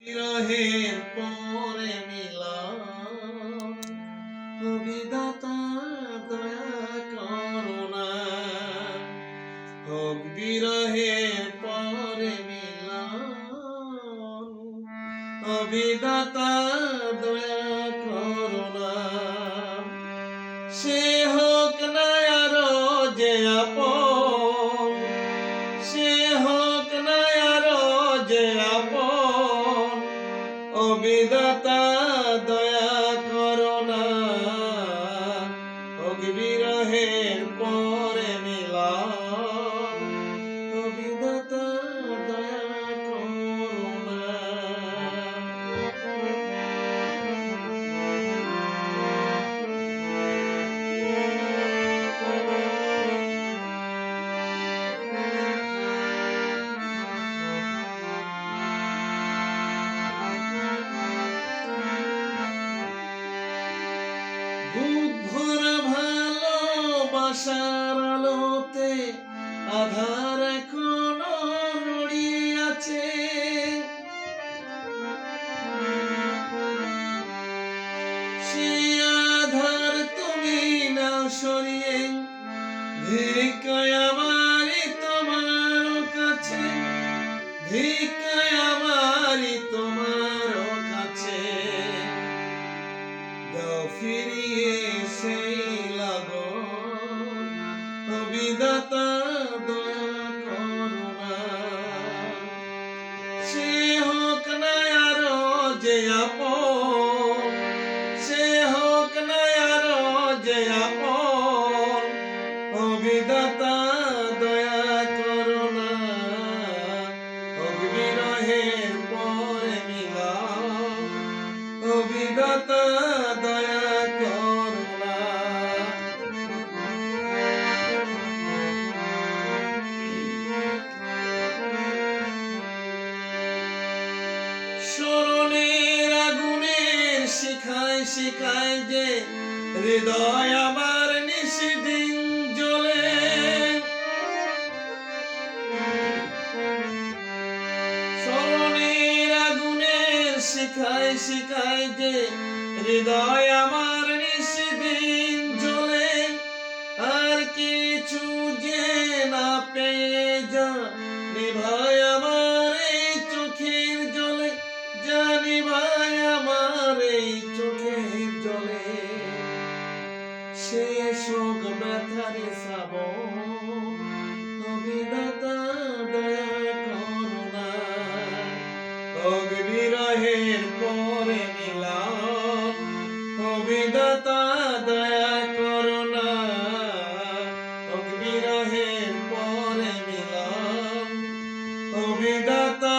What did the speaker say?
বিরহের পরে মিলন, ও বিধাতা দয়া করুণা। হোক বিরহের পরে মিলন, ও বিধাতা দয়া করুণা। সে হোক না আরো যে আপন, সে হোক না আরো যে আপন, ও বিধাতা দয়া করুণা। হোক বিরহের পরে মিলন, ও বিধাতা দয়া করুণা। বুক ভরা ভালোবাসার আলোতে আধার এখনো রড়িয়াছে। সে আধার তুমি না সরিয়ে ভিক্ষায় আমারই তোমার কাছে, ভিক্ষায় আমারই তোমার কাছে। দাও ফিরিয়ে সেই লাগন, ও বিধাতা দয়া করুণা। সে হোক না আরো যে আপন, সে হোক না আরো যে আপন, ও বিধাতা দয়া করুণা। হোক বিরহের পরে মিলন, ও বিধাতা দয়া করুণা। স্মরণের আগুনের শিখায় শিখায় যে হৃদয় আমার নিশিদিন জ্বলে। স্মরণের আগুনের শিখায় শিখায় যে হৃদয় আমার নিশিদিন জ্বলে। আর কিছু যে না পেয়ে যা নিভায় আমার এই চোখের জলে, জানি ভাই আমার এই চোখের জলে। সে শোক ব্যথারে শ্রাবণ, ও বিধাতা দয়া করুণা। হোক বিরহের পরে মিলন, ও বিধাতা দয়া করুণা। হোক বিরহের পরে মিলন, ও বিধাতা